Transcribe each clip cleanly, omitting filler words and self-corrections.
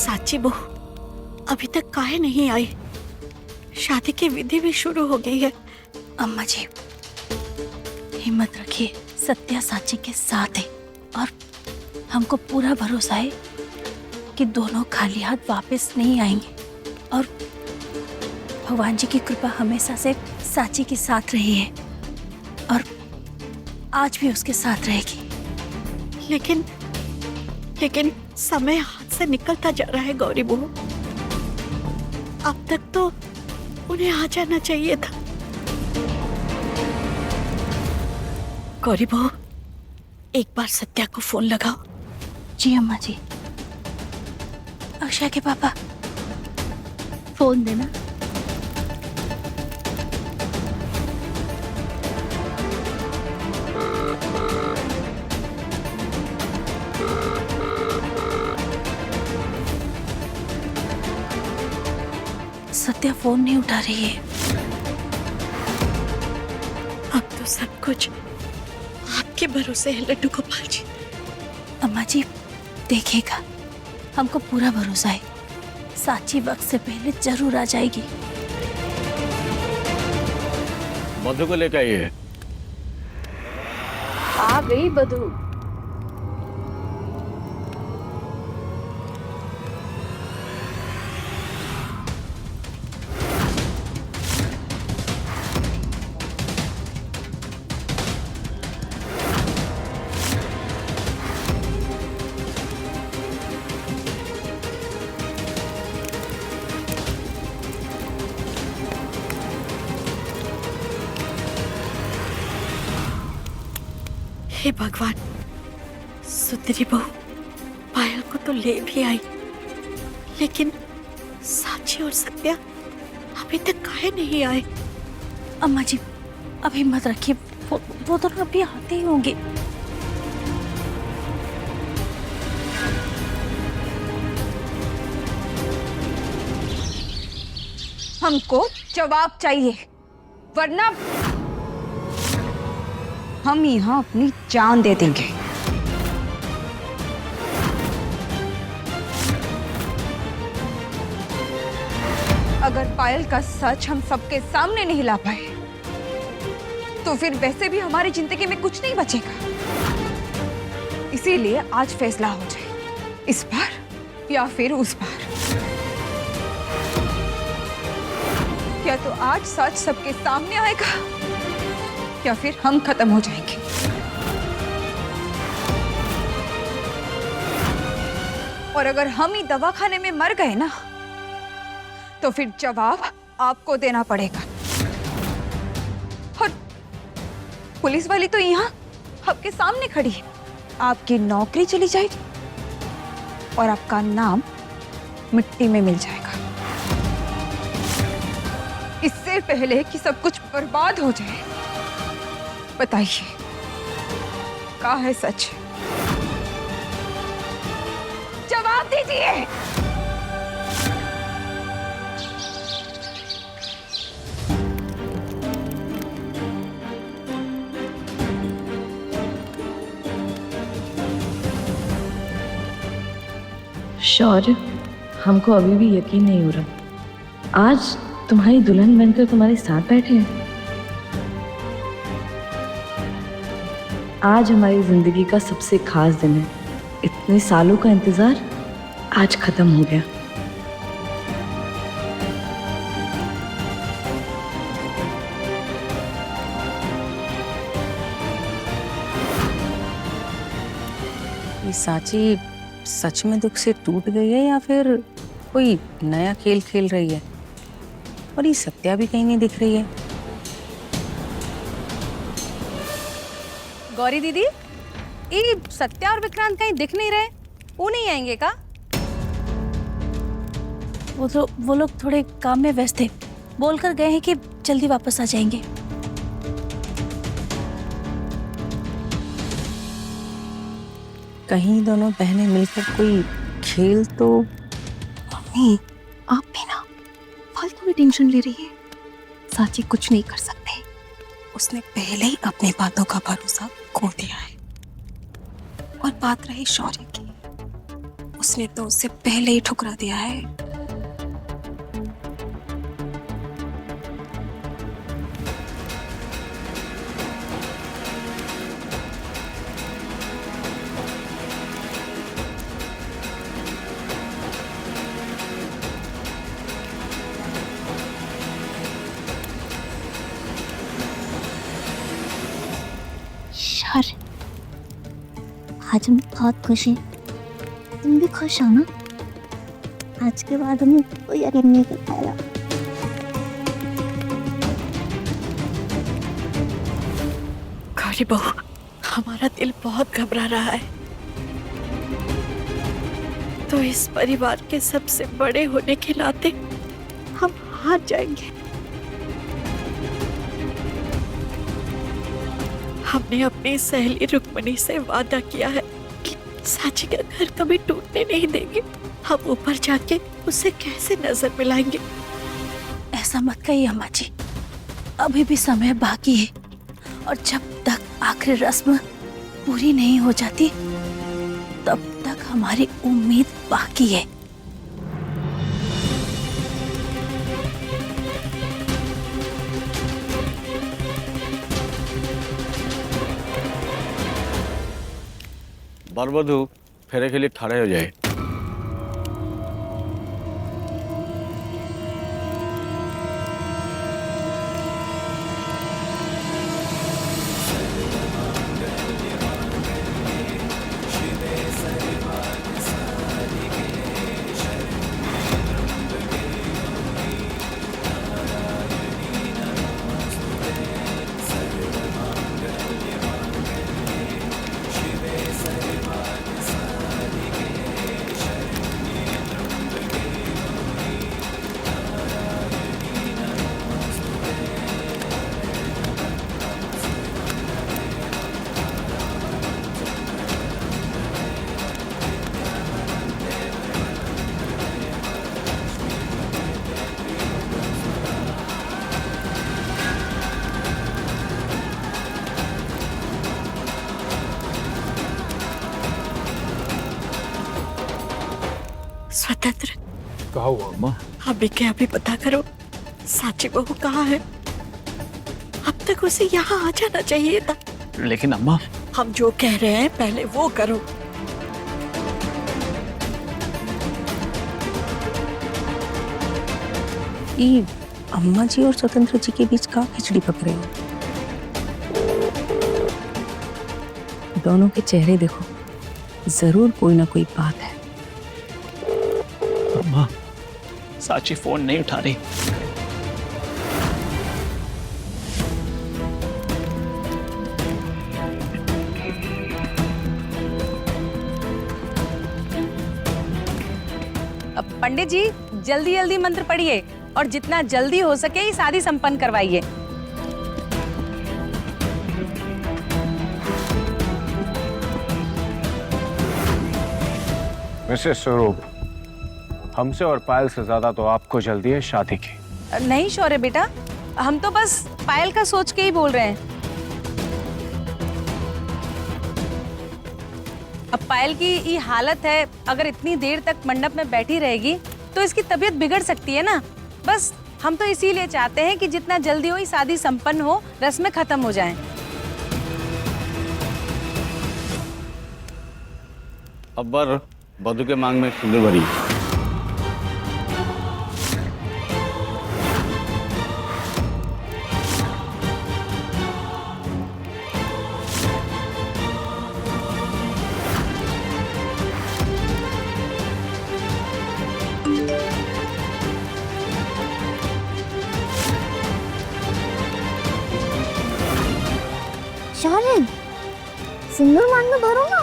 साची बहू अभी तक काहे नहीं आई? शादी की विधि भी शुरू हो गई है। अम्मा जी हिम्मत रखिए, सत्या साची के साथ है और हमको पूरा भरोसा है कि दोनों खाली हाथ वापस नहीं आएंगे और भगवान जी की कृपा हमेशा से साची के साथ रही है और आज भी उसके साथ रहेगी। लेकिन समय हाथ से निकलता जा रहा है गौरी बहू। अब तक तो उन्हें आ जाना चाहिए था। गौरी बहू एक बार सत्या को फोन लगाओ। जी अम्मा जी। अक्षय के पापा फोन देना। सत्या फोन नहीं उठा रही है। अब तो सब कुछ आपके भरोसे है लड्डू गोपाल जी। अम्मा जी देखिएगा, हमको पूरा भरोसा है साची वक्त से पहले जरूर आ जाएगी। मधु को लेकर आइए। आ गई बधू। हे भगवान, सुंदरी बहू पायल को तो ले भी आई, लेकिन साची और सत्या अभी तक काहे नहीं आए? अम्मा जी अब हिम्मत रखिए, वो तो अभी आते ही होंगे। हमको जवाब चाहिए, वरना हम यहाँ अपनी जान दे देंगे। अगर पायल का सच हम सबके सामने नहीं ला पाए तो फिर वैसे भी हमारी जिंदगी में कुछ नहीं बचेगा। इसीलिए आज फैसला हो जाए, इस बार या फिर उस बार। या तो आज सच सबके सामने आएगा या फिर हम खत्म हो जाएंगे। और अगर हम ही दवाखाने में मर गए ना, तो फिर जवाब आपको देना पड़ेगा। और पुलिस वाली तो यहाँ आपके सामने खड़ी है। आपकी नौकरी चली जाएगी और आपका नाम मिट्टी में मिल जाएगा। इससे पहले कि सब कुछ बर्बाद हो जाए, बताइए क्या है सच? जवाब दीजिए। शौर्य, हमको अभी भी यकीन नहीं हो रहा आज तुम्हारी दुल्हन बनकर तुम्हारे साथ बैठे हैं। आज हमारी जिंदगी का सबसे खास दिन है। इतने सालों का इंतजार आज खत्म हो गया। ये साची सच में दुख से टूट गई है या फिर कोई नया खेल खेल रही है? और ये सत्या भी कहीं नहीं दिख रही है। गौरी दीदी, ये सत्या और विक्रांत कहीं दिख नहीं रहे, वो नहीं आएंगे का? वो लोग थोड़े काम में व्यस्त थे, बोलकर गए हैं कि जल्दी वापस आ जाएंगे। कहीं दोनों बहनें मिलकर कोई खेल तो नहीं, आप भी ना फालतू में टेंशन ले रही है। साची कुछ नहीं कर सकते, उसने पहले ही अपने बातों का भरोसा खो दिया है। और बात रही शौर्य की, उसने तो उससे पहले ही ठुकरा दिया है। शौर्य, आज हम बहुत खुश हैं। तुम भी खुश हो ना? आज के बाद हमें कोई यकीन नहीं कर पाएगा। गौरी बहू, हमारा दिल बहुत घबरा रहा है। तो इस परिवार के सबसे बड़े होने के नाते हम हार जाएंगे। हमने अपनी सहेली रुक्मणी से वादा किया है कि साची का घर कभी टूटने नहीं देंगे। हम ऊपर जाके उसे कैसे नजर मिलाएंगे? ऐसा मत कहिए अम्मा जी, अभी भी समय बाकी है और जब तक आखिरी रस्म पूरी नहीं हो जाती तब तक हमारी उम्मीद बाकी है। बरबधु फेरे के लिए खड़े हो जाए। स्वतंत्र, कहा हुआ अम्मा? अभी के अभी पता करो साची बहू कहाँ है। अब तक उसे यहाँ आ जाना चाहिए था। लेकिन अम्मा, हम जो कह रहे हैं पहले वो करो। ये अम्मा जी और स्वतंत्र जी के बीच का खिचड़ी पक रही है। दोनों के चेहरे देखो, जरूर कोई ना कोई बात है। अम्मा, साची फोन नहीं उठा रही। अब पंडित जी जल्दी जल्दी मंत्र पढ़िए और जितना जल्दी हो सके ये शादी संपन्न करवाइए। मिसेस स्वरूप, हमसे और पायल से ज्यादा तो आपको जल्दी है शादी की। नहीं शौर्य बेटा, हम तो बस पायल का सोच के ही बोल रहे हैं। अब पायल की ये हालत है, अगर इतनी देर तक मंडप में बैठी रहेगी तो इसकी तबीयत बिगड़ सकती है ना। बस हम तो इसीलिए चाहते हैं कि जितना जल्दी हो ये शादी संपन्न हो, रस्में खत्म हो जाएं। अब्बर बधु के मांग में सिंदूर भरी। शौर्य, सिंदूर मांग में भरो ना।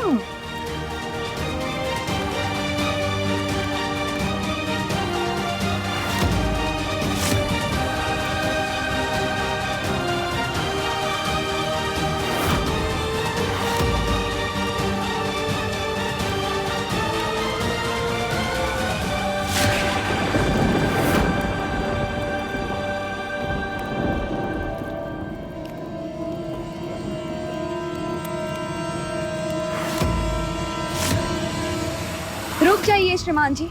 श्रीमान जी।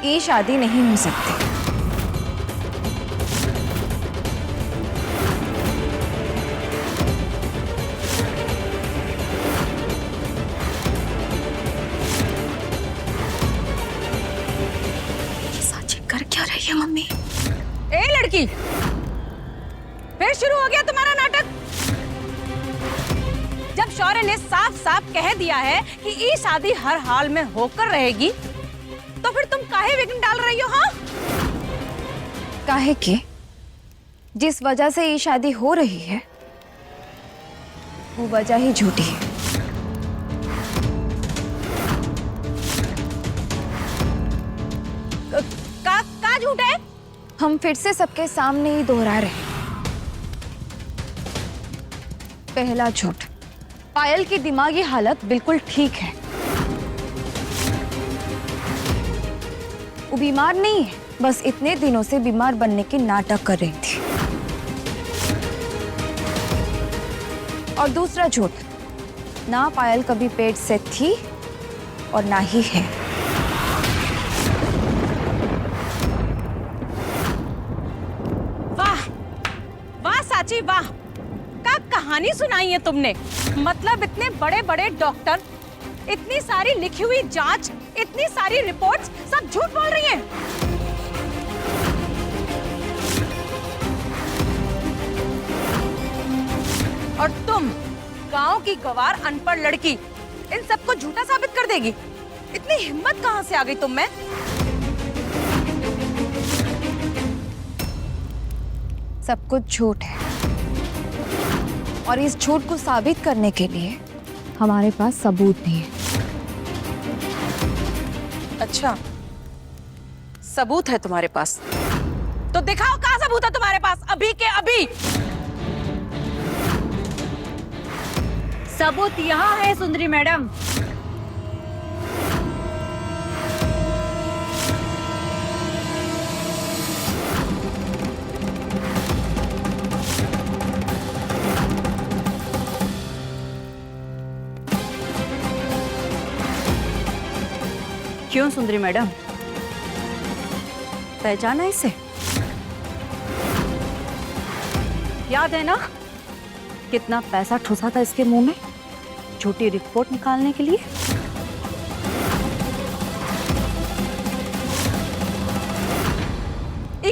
ये शादी नहीं हो सकती। साची कर क्या रही है मम्मी? ए लड़की, फिर शुरू हो गया तुम्हारा नाटक। जब शौर्य ने साफ साफ कह दिया है कि ये शादी हर हाल में होकर रहेगी, तो फिर तुम काहे विघ्न डाल रही हो? हाँ, काहे कि जिस वजह से ये शादी हो रही है वो वजह ही झूठी है। का झूठ है? हम फिर से सबके सामने ही दोहरा रहे हैं। पहला झूठ, पायल की दिमागी हालत बिल्कुल ठीक है, वो बीमार नहीं है, बस इतने दिनों से बीमार बनने के नाटक कर रही थी। और दूसरा झूठ, ना पायल कभी पेट से थी और ना ही है। वाह वाह साची वाह, क्या कहानी सुनाई है तुमने। मतलब इतने बड़े बड़े डॉक्टर, इतनी सारी लिखी हुई जांच, इतनी सारी रिपोर्ट्स, सब झूठ बोल रही हैं। और तुम गांव की गवार अनपढ़ लड़की इन सबको झूठा साबित कर देगी? इतनी हिम्मत कहां से आ गई तुम में? सब कुछ झूठ है और इस झूठ को साबित करने के लिए हमारे पास सबूत भी है। अच्छा, सबूत है तुम्हारे पास? तो दिखाओ कहाँ सबूत है तुम्हारे पास, अभी के अभी। सबूत यहाँ है सुंदरी मैडम। क्यों सुंदरी मैडम, पहचाना इसे? याद है ना कितना पैसा ठुसा था इसके मुंह में झूठी रिपोर्ट निकालने के लिए?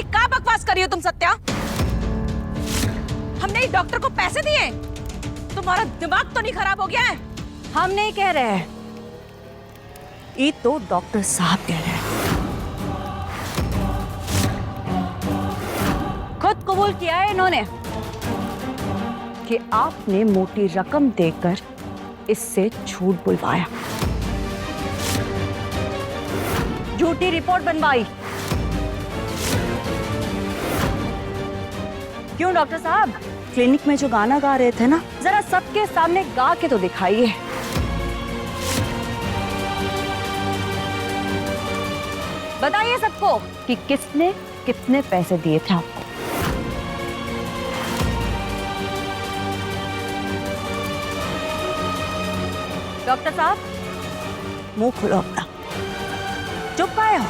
क्या बकवास कर रही हो तुम सत्या? हमने डॉक्टर को पैसे दिए? तुम्हारा दिमाग तो नहीं खराब हो गया है? हम नहीं कह रहे हैं, ये तो डॉक्टर साहब कह रहे हैं। खुद कबूल किया है इन्होंने कि आपने मोटी रकम देकर इससे झूठ बुलवाया, झूठी रिपोर्ट बनवाई। क्यों डॉक्टर साहब, क्लिनिक में जो गाना गा रहे थे ना, जरा सबके सामने गा के तो दिखाइए। बताइए सबको कि किसने कितने पैसे दिए थे आपको। डॉक्टर साहब, मुंह खोलो अपना, चुप काहे हो?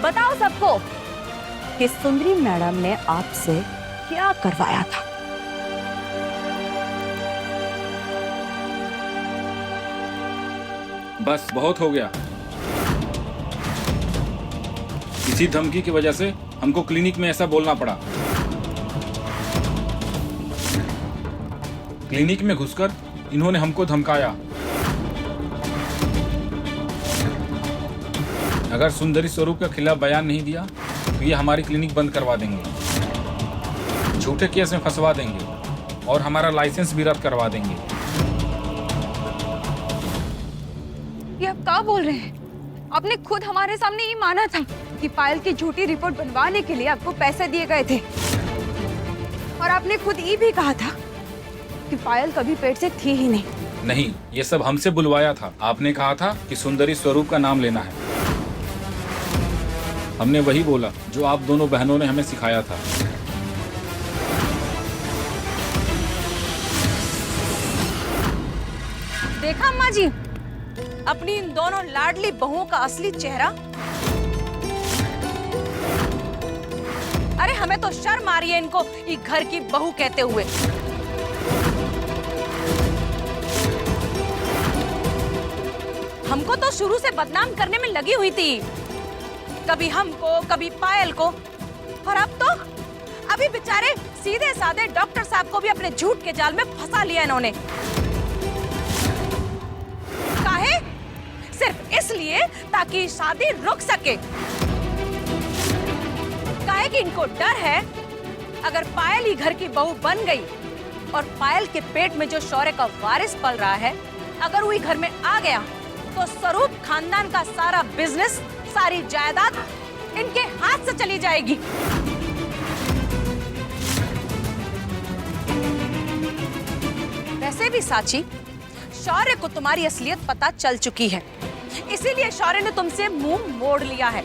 बताओ सबको कि सुंदरी मैडम ने आपसे क्या करवाया था। बस बहुत हो गया। इसी धमकी की वजह से हमको क्लिनिक में ऐसा बोलना पड़ा। क्लिनिक में घुसकर इन्होंने हमको धमकाया। अगर सुंदरी स्वरूप के खिलाफ बयान नहीं दिया तो ये हमारी क्लिनिक बंद करवा देंगे, झूठे केस में फंसवा देंगे और हमारा लाइसेंस भी रद्द करवा देंगे। ये आप क्या बोल रहे हैं? आपने खुद हमारे सामने ये माना था कि पायल की झूठी रिपोर्ट बनवाने के लिए आपको पैसे दिए गए थे, और आपने खुद ये भी कहा था कि पायल कभी पेट से थी ही नहीं। नहीं, ये सब हमसे बुलवाया था। आपने कहा था कि सुंदरी स्वरूप का नाम लेना है। हमने वही बोला जो आप दोनों बहनों ने हमें सिखाया था। देखा अम्मा जी अपनी इन दोनों लाडली बहुओं का असली चेहरा? अरे हमें तो शर्म आ रही है इनको ये घर की बहू कहते हुए। हमको तो शुरू से बदनाम करने में लगी हुई थी, कभी हमको कभी पायल को, और अब तो अभी बेचारे सीधे साधे डॉक्टर साहब को भी अपने झूठ के जाल में फंसा लिया इन्होंने। काहे? सिर्फ इसलिए ताकि शादी रुक सके। काहे कि इनको डर है अगर पायल ही घर की बहू बन गई और पायल के पेट में जो शौर्य का वारिस पल रहा है अगर वही घर में आ गया तो स्वरूप खानदान का सारा बिजनेस, सारी जायदाद इनके हाथ से चली जाएगी। वैसे भी साची, शौर्य को तुम्हारी असलियत पता चल चुकी है, इसीलिए शौर्य ने तुमसे मुंह मोड़ लिया है।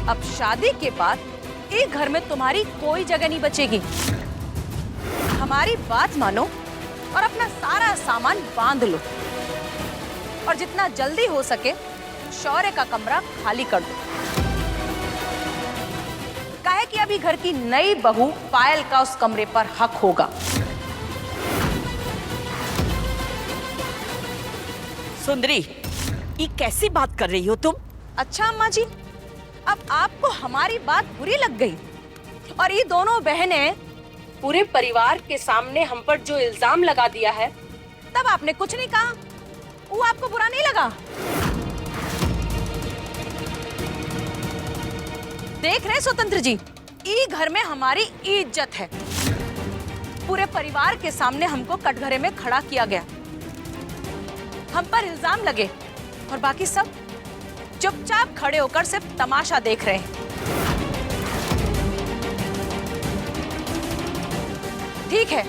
अब शादी के बाद एक घर में तुम्हारी कोई जगह नहीं बचेगी। हमारी बात मानो और अपना सारा सामान बांध लो और जितना जल्दी हो सके शौर्य का कमरा खाली कर दो। काहे कि अभी घर की नई बहू पायल का उस कमरे पर हक होगा। सुंदरी, ये कैसी बात कर रही हो तुम? अच्छा अम्मा जी, अब आपको हमारी बात बुरी लग गई और ये दोनों बहनें पूरे परिवार के सामने हम पर जो इल्जाम लगा दिया है, तब आपने कुछ नहीं कहा, वो आपको बुरा नहीं लगा? देख रहे स्वतंत्र जी, ई घर में हमारी इज्जत है। पूरे परिवार के सामने हमको कटघरे में खड़ा किया गया, हम पर इल्जाम लगे और बाकी सब चुपचाप खड़े होकर सिर्फ तमाशा देख रहे हैं। ठीक है,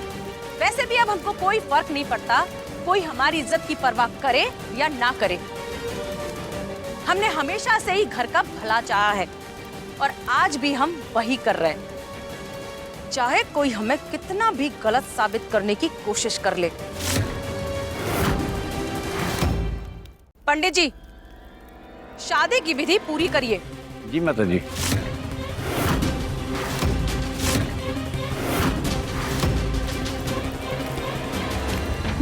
वैसे भी अब हमको कोई फर्क नहीं पड़ता कोई हमारी इज्जत की परवाह करे या ना करे। हमने हमेशा से ही घर का भला चाहा है और आज भी हम वही कर रहे हैं, चाहे कोई हमें कितना भी गलत साबित करने की कोशिश कर ले। पंडित जी, शादी की विधि पूरी करिए। जी माता जी।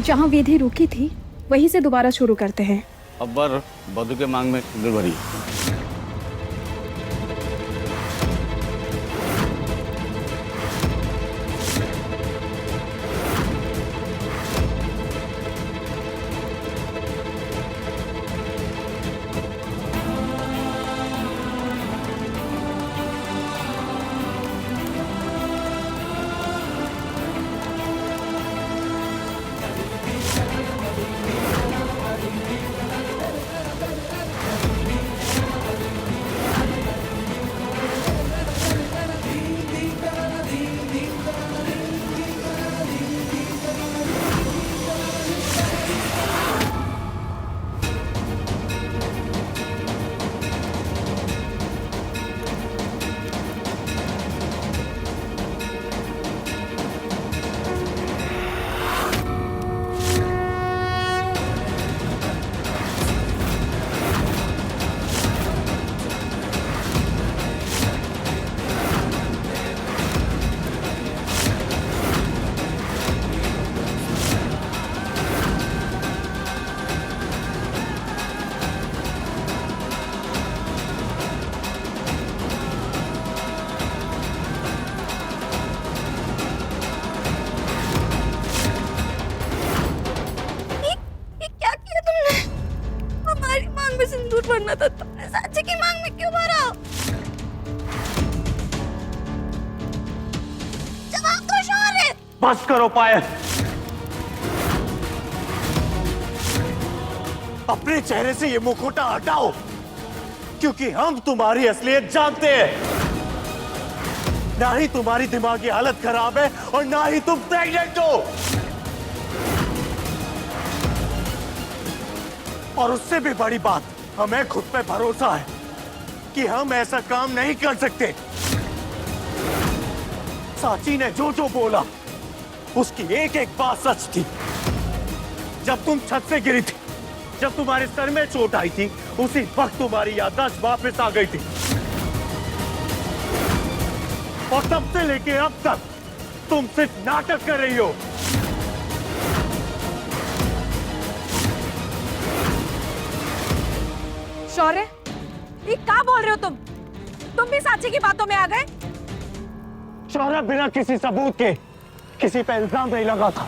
जहाँ विधि रुकी थी वहीं से दोबारा शुरू करते हैं। अब्बर बधू के मांग में सिंदूर भरी। ना तो तुमने साची की मांग में क्यों भरा? जवाब दो शौर्य। बस करो पायल। अपने चेहरे से ये मुखौटा हटाओ, क्योंकि हम तुम्हारी असलियत जानते हैं। ना ही तुम्हारी दिमागी हालत खराब है और ना ही तुम प्रेग्नेंट हो। और उससे भी बड़ी बात, हमें खुद पे भरोसा है कि हम ऐसा काम नहीं कर सकते। साची ने जो जो बोला उसकी एक एक बात सच थी। जब तुम छत से गिरी थी, जब तुम्हारे सर में चोट आई थी, उसी वक्त तुम्हारी याददाश्त वापस आ गई थी। और तब से लेके अब तक तुम सिर्फ नाटक कर रही हो। शौर्य, ये क्या बोल रहे हो तुम? तुम भी साची की बातों में आ गए? शौर्य बिना किसी सबूत के किसी पे इल्जाम नहीं लगा था।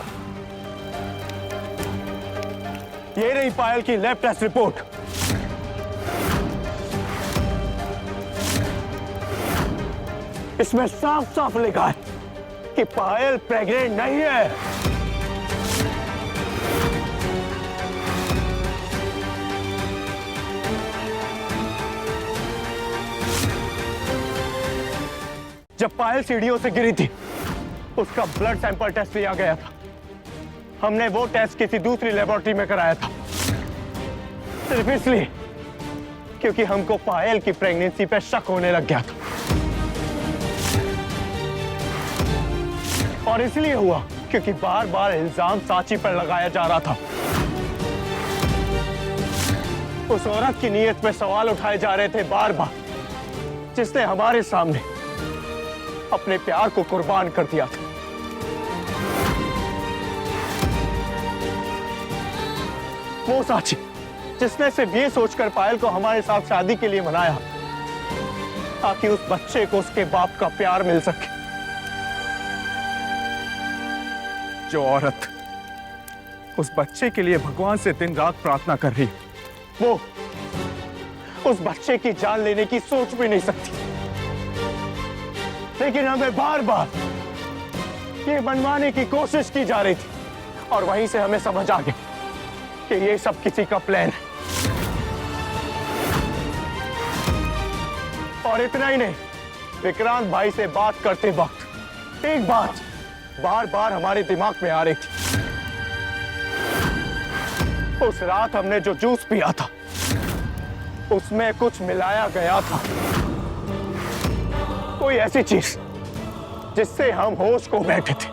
ये रही पायल की लैब टेस्ट रिपोर्ट। इसमें साफ साफ लिखा है कि पायल प्रेग्नेंट नहीं है। जब पायल सीढ़ियों से गिरी थी, उसका ब्लड सैंपल टेस्ट लिया गया था। हमने वो टेस्ट किसी दूसरी लेबोरेटरी में कराया था, सिर्फ इसलिए क्योंकि हमको पायल की प्रेगनेंसी पे शक होने लग गया था। और इसलिए हुआ क्योंकि बार बार इल्जाम साची पर लगाया जा रहा था। उस औरत की नीयत पे सवाल उठाए जा रहे थे बार बार, जिसने हमारे सामने अपने प्यार को कुर्बान कर दिया था। वो साची जिसने सिर्फ ये सोचकर पायल को हमारे साथ शादी के लिए मनाया ताकि उस बच्चे को उसके बाप का प्यार मिल सके। जो औरत उस बच्चे के लिए भगवान से दिन रात प्रार्थना कर रही, वो उस बच्चे की जान लेने की सोच भी नहीं सकती। लेकिन हमें बार बार ये मनवाने की कोशिश की जा रही थी, और वहीं से हमें समझ आ गया कि ये सब किसी का प्लान है। और इतना ही नहीं, विक्रांत भाई से बात करते वक्त एक बात बार बार हमारे दिमाग में आ रही थी। उस रात हमने जो जूस पिया था, उसमें कुछ मिलाया गया था, कोई ऐसी चीज जिससे हम होश खो बैठे थे।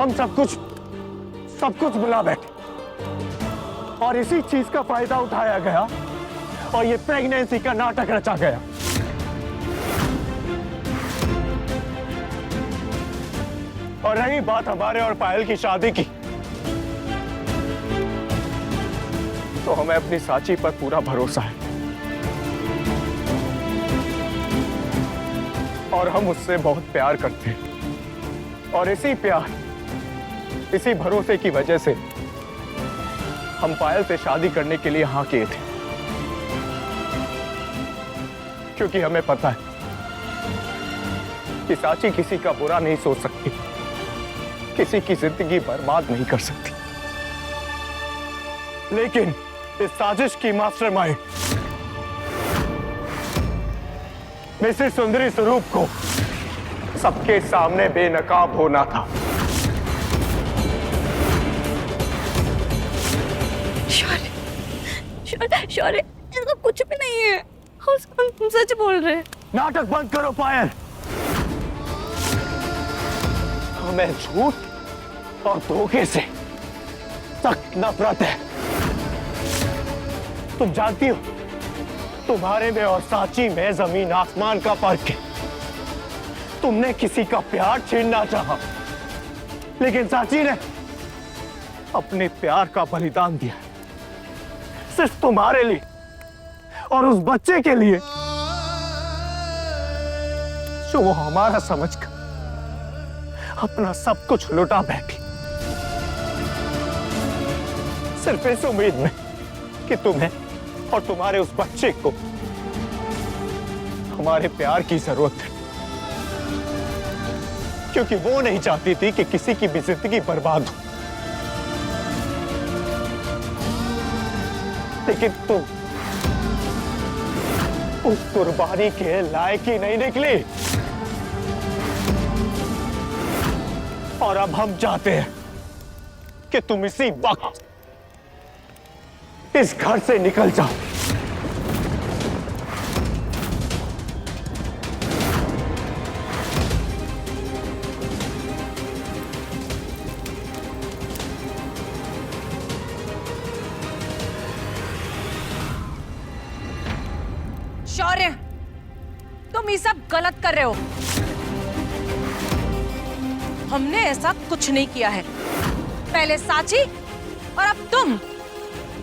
हम सब कुछ भुला बैठे, और इसी चीज का फायदा उठाया गया और ये प्रेगनेंसी का नाटक रचा गया। और रही बात हमारे और पायल की शादी की, तो हमें अपनी साची पर पूरा भरोसा है और हम उससे बहुत प्यार करते हैं। और इसी प्यार, इसी भरोसे की वजह से हम पायल से शादी करने के लिए हाँ किए थे, क्योंकि हमें पता है कि साची किसी का बुरा नहीं सोच सकती, किसी की जिंदगी बर्बाद नहीं कर सकती। लेकिन इस साजिश की मास्टरमाइंड मिसेस सुंदरी स्वरूप को सबके सामने बेनकाब होना था। शौर्य, इसका कुछ भी नहीं है। हम सच बोल रहे हैं। नाटक बंद करो पायल। हमें झूठ और धोखे से सख्त नफरत है। तुम जानती हो, तुम्हारे में और साची में जमीन आसमान का फर्क है। तुमने किसी का प्यार छीनना चाहा, लेकिन साची ने अपने प्यार का बलिदान दिया, सिर्फ तुम्हारे लिए और उस बच्चे के लिए जो वो हमारा समझकर अपना सब कुछ लुटा बैठी, सिर्फ इस उम्मीद में कि तुम्हें और तुम्हारे उस बच्चे को हमारे प्यार की जरूरत है, क्योंकि वो नहीं चाहती थी कि किसी की भी जिंदगी बर्बाद हो। लेकिन तुम उस कुर्बानी के लायक ही नहीं निकली, और अब हम चाहते हैं कि तुम इसी वक्त इस घर से निकल जाओ। शौर्य, तुम ये सब गलत कर रहे हो। हमने ऐसा कुछ नहीं किया है। पहले साची और अब तुम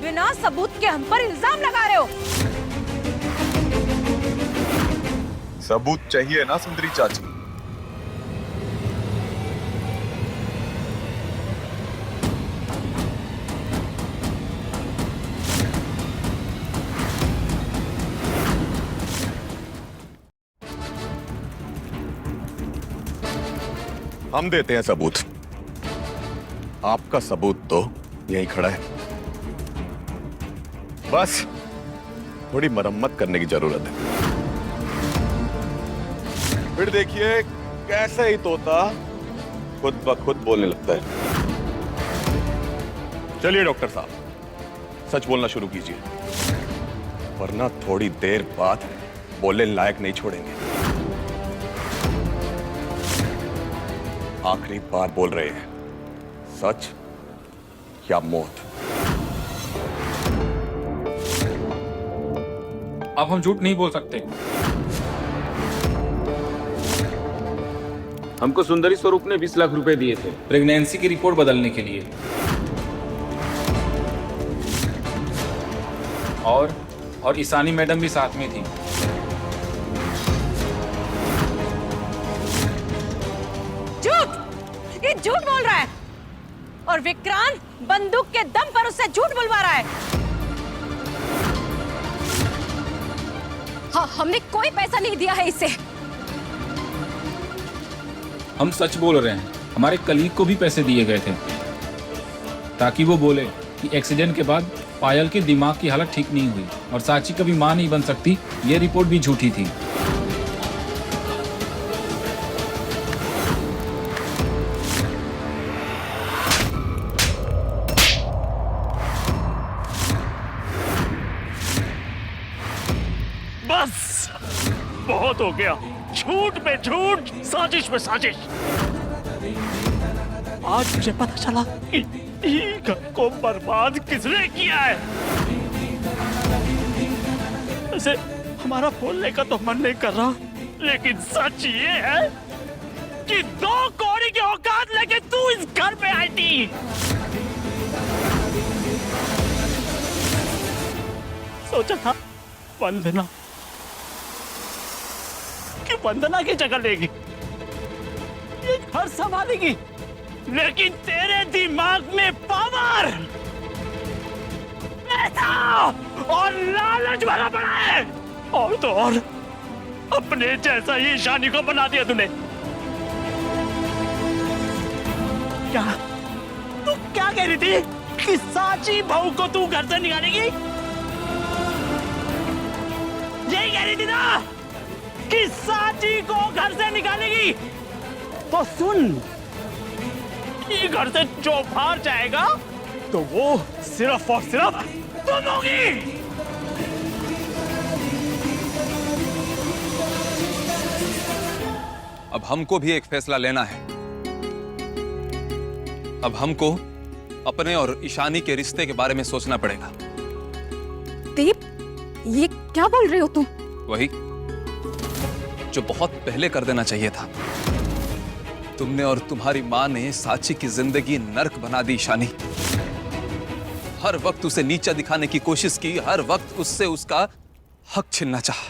बिना सबूत के हम पर इल्जाम लगा रहे हो। सबूत चाहिए ना सुंदरी चाची? हम देते हैं सबूत। आपका सबूत तो यहीं खड़ा है, बस थोड़ी मरम्मत करने की जरूरत है। फिर देखिए कैसे ही तोता खुद ब खुद बोलने लगता है। चलिए डॉक्टर साहब, सच बोलना शुरू कीजिए, वरना थोड़ी देर बाद बोलने लायक नहीं छोड़ेंगे। आखिरी बार बोल रहे हैं, सच या मौत? अब हम झूठ नहीं बोल सकते। हमको सुंदरी स्वरूप ने 20 लाख रुपए दिए थे प्रेगनेंसी की रिपोर्ट बदलने के लिए, और ईशानी मैडम भी साथ में थी। ये झूठ बोल रहा है, और विक्रांत बंदूक के दम पर उससे झूठ बुलवा रहा है। हाँ, हमने कोई पैसा नहीं दिया है इसे। हम सच बोल रहे हैं। हमारे कलीग को भी पैसे दिए गए थे ताकि वो बोले कि एक्सीडेंट के बाद पायल के दिमाग की हालत ठीक नहीं हुई और साची कभी मां नहीं बन सकती। ये रिपोर्ट भी झूठी थी। बस बहुत हो गया। झूठ पे झूठ, साजिश पे साजिश। आज मुझे पता चला कि घर को बर्बाद किसने किया है। वैसे हमारा बोलने का तो मन नहीं कर रहा, लेकिन सच ये है कि 2 कौड़ी की औकात लेके तू इस घर पे आई थी। सोचा था वंदना कि वंदना की जगह लेगी, ये घर संभालेगी, लेकिन तेरे दिमाग में पावर, पैसा और लालच भरा पड़ा है। और तो और अपने जैसा ही ईशानी को बना दिया तूने। तू क्या कह रही थी कि साची बहू को तू घर से निकालेगी? यही कह रही थी ना कि साची को घर से निकालेगी? तो सुन, ये घर से जो बाहर जाएगा तो वो सिर्फ और सिर्फ तुम होगी। अब हमको भी एक फैसला लेना है। अब हमको अपने और ईशानी के रिश्ते के बारे में सोचना पड़ेगा। दीप, ये क्या बोल रहे हो तुम? वही जो बहुत पहले कर देना चाहिए था। तुमने और तुम्हारी मां ने साची की जिंदगी नर्क बना दी ईशानी। हर वक्त उसे नीचा दिखाने की कोशिश की, हर वक्त उससे उसका हक छीनना चाहा।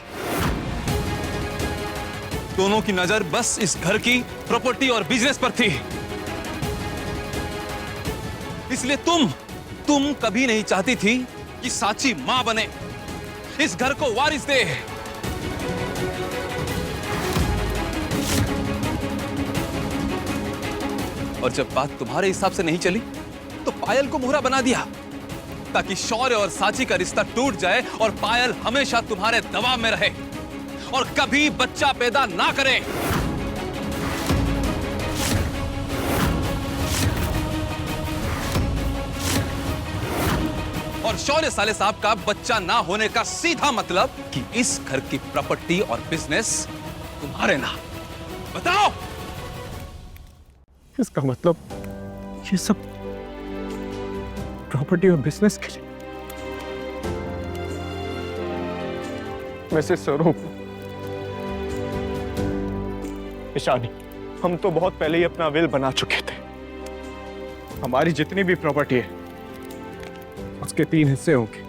दोनों की नजर बस इस घर की प्रॉपर्टी और बिजनेस पर थी। इसलिए तुम कभी नहीं चाहती थी कि साची मां बने। इस घर को वारिस दे। और जब बात तुम्हारे हिसाब से नहीं चली तो पायल को मोहरा बना दिया ताकि शौर्य और साची का रिश्ता टूट जाए और पायल हमेशा तुम्हारे दबाव में रहे और कभी बच्चा पैदा ना करे। और शौर्य साले साहब का बच्चा ना होने का सीधा मतलब कि इस घर की प्रॉपर्टी और बिजनेस तुम्हारे नाम। बताओ। इसका मतलब ये सब प्रॉपर्टी और बिजनेस के लिए वैसे सरों ईशानी, हम तो बहुत पहले ही अपना विल बना चुके थे। हमारी जितनी भी प्रॉपर्टी है उसके 3 हिस्से होंगे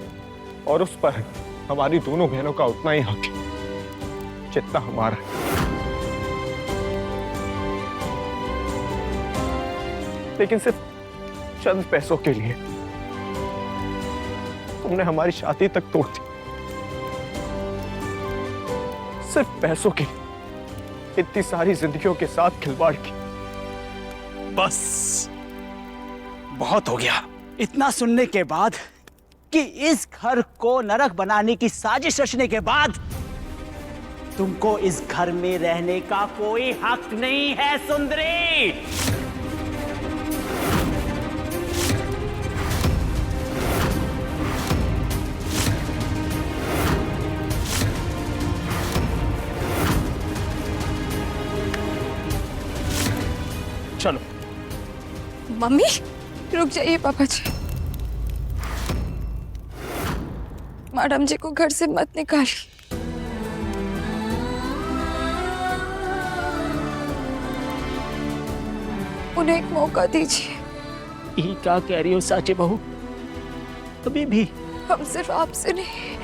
और उस पर हमारी दोनों बहनों का उतना ही हक है जितना हमारा है। लेकिन सिर्फ चंद पैसों के लिए तुमने हमारी शादी तक तोड़ दी। सिर्फ पैसों के लिए इतनी सारी जिंदगियों के साथ खिलवाड़ की। बस बहुत हो गया इतना सुनने के बाद कि इस घर को नरक बनाने की साजिश रचने के बाद तुमको इस घर में रहने का कोई हक नहीं है सुंदरी। चलो। मम्मी रुक जाइए पापा जी। मैडम जी को घर से मत निकालिए। उन्हें एक मौका दीजिए। ये क्या कह रही हो साची बहू? अभी भी हम सिर्फ आपसे नहीं,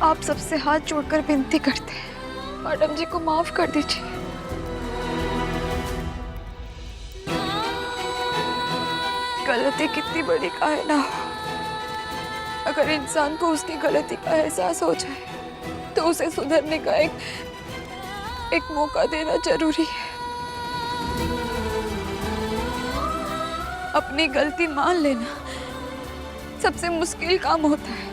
आप सबसे हाथ जोड़कर विनती करते हैं, मैडम जी को माफ कर दीजिए। गलती कितनी बड़ी काहे ना हो, अगर इंसान को उसकी गलती का एहसास हो जाए तो उसे सुधरने का एक मौका देना जरूरी है। अपनी गलती मान लेना सबसे मुश्किल काम होता है।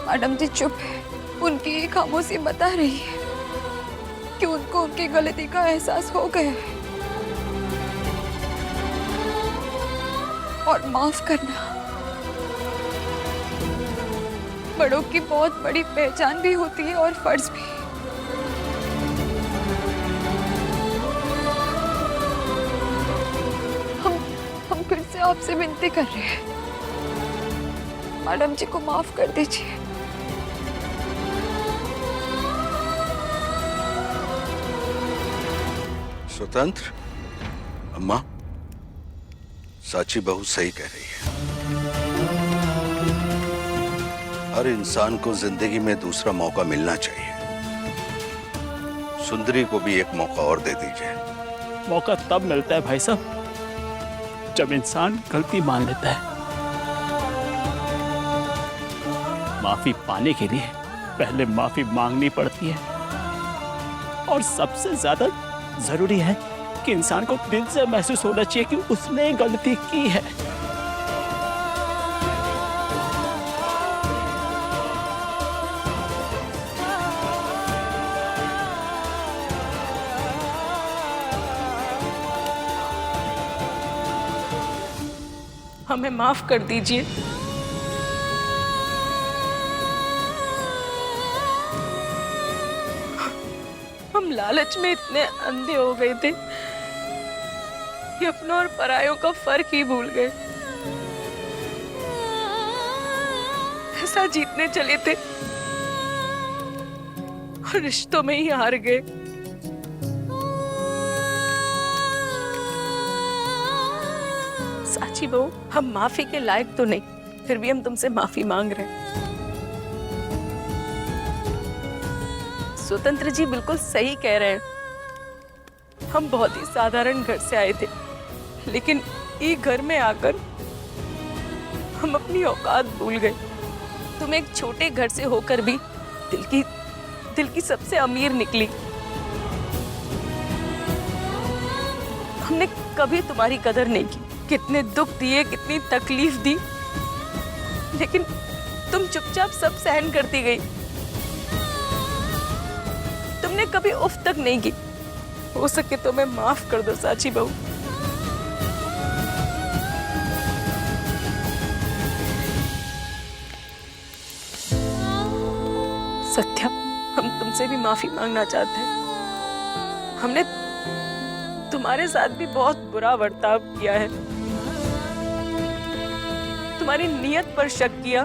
मैडम जी चुप है, उनकी ये खामोशी बता रही है कि उनको उनकी गलती का एहसास हो गया है। और माफ करना बड़ों की बहुत बड़ी पहचान भी होती है और फर्ज भी। हम फिर से आपसे विनती कर रहे हैं, मैडम जी को माफ कर दीजिए। स्वतंत्र, अम्मा साची बहू सही कह रही है। हर इंसान को जिंदगी में दूसरा मौका मिलना चाहिए। सुंदरी को भी एक मौका और दे दीजिए। मौका तब मिलता है भाई साहब जब इंसान गलती मान लेता है। माफी पाने के लिए पहले माफी मांगनी पड़ती है और सबसे ज्यादा जरूरी है कि इंसान को दिल से महसूस होना चाहिए कि उसने गलती की है। हमें माफ कर दीजिए। हम लालच में इतने अंधे हो गए थे कि अपनों और परायों का फर्क ही भूल गए। ऐसा जीतने चले थे और रिश्तों में ही हार गए। साची बहू, हम माफी के लायक तो नहीं, फिर भी हम तुमसे माफी मांग रहे हैं। स्वतंत्र जी बिल्कुल सही कह रहे हैं। हम बहुत ही साधारण घर से आए थे, लेकिन ये घर में आकर हम अपनी औकात भूल गए। तुम एक छोटे घर से होकर भी दिल की सबसे अमीर निकली। हमने कभी तुम्हारी कदर नहीं की, कितने दुख दिए, कितनी तकलीफ दी, लेकिन तुम चुपचाप सब सहन करती गई। तुमने कभी उफ तक नहीं की। हो सके तो मैं माफ कर दो साची बहू। सत्या, हम तुमसे भी माफी मांगना चाहते हैं। हमने तुम्हारे साथ भी बहुत बुरा बर्ताव किया है, तुम्हारी नियत पर शक किया,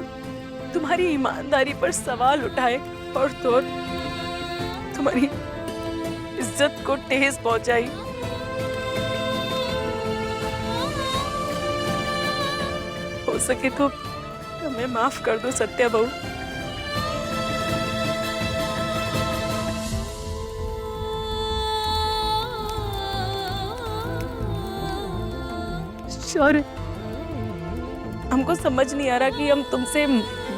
तुम्हारी ईमानदारी पर सवाल उठाए और तो तुम्हारी इज्जत को ठेस पहुंचाई। हो सके तो हमें माफ कर दो सत्या बहू। और हमको समझ नहीं आ रहा कि हम तुमसे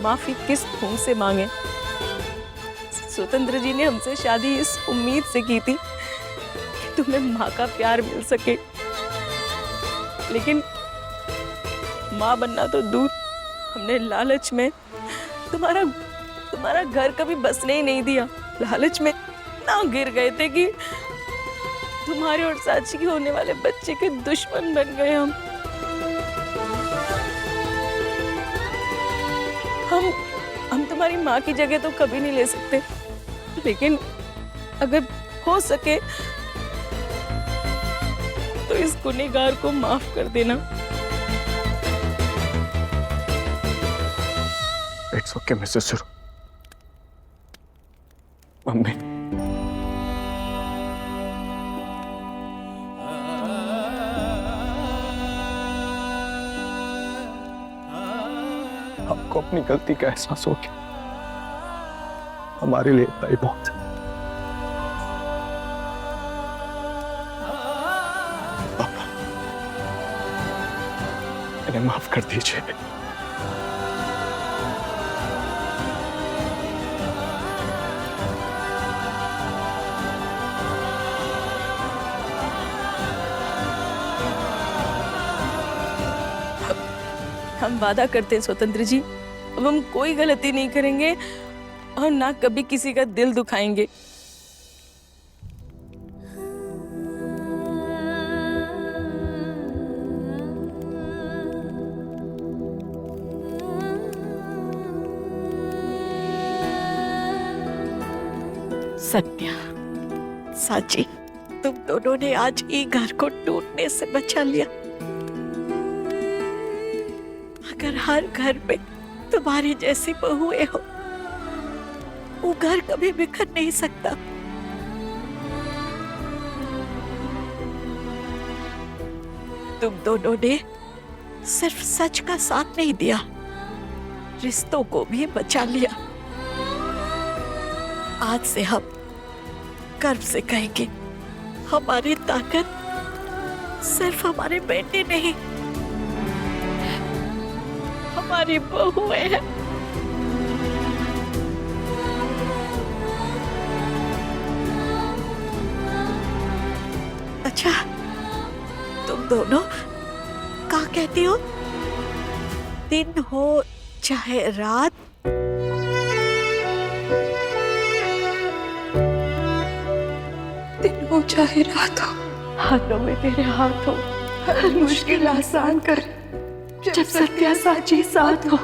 माफी किस मुंह से मांगे। स्वतंत्र जी ने हमसे शादी इस उम्मीद से की थी कि तुम्हें माँ का प्यार मिल सके, लेकिन माँ बनना तो दूर, हमने लालच में तुम्हारा घर कभी बसने ही नहीं दिया। लालच में ना गिर गए थे कि तुम्हारे और साची के होने वाले बच्चे के दुश्मन बन गए। हम तुम्हारी माँ की जगह तो कभी नहीं ले सकते, लेकिन अगर हो सके तो इस गुनहगार को माफ कर देना। इट्स ओके मिसेस सुरु। मम्मी, आपको अपनी गलती का एहसास हो गया, हमारे लिए इतना ही बहुत है। पापा, इन्हें माफ कर दीजिए। हम वादा करते हैं स्वतंत्र जी, अब हम कोई गलती नहीं करेंगे और ना कभी किसी का दिल दुखाएंगे। सत्या, साची, तुम दोनों ने आज ही घर को टूटने से बचा लिया। अगर हर घर में तुम्हारी जैसी बहुएं हो, वो घर कभी बिखर नहीं सकता। तुम दोनों ने सिर्फ सच का साथ नहीं दिया, रिश्तों को भी बचा लिया। आज से हम गर्व से कहेंगे, हमारी ताकत सिर्फ हमारे बेटे नहीं, हमारी बहुएं हैं। अच्छा, तुम दोनों क्या कहती हो? दिन हो चाहे रात, दिन हो चाहे रात हो, हाथों में तेरे हाथ हो, हर मुश्किल आसान कर, जब सत्या साची साथ हो।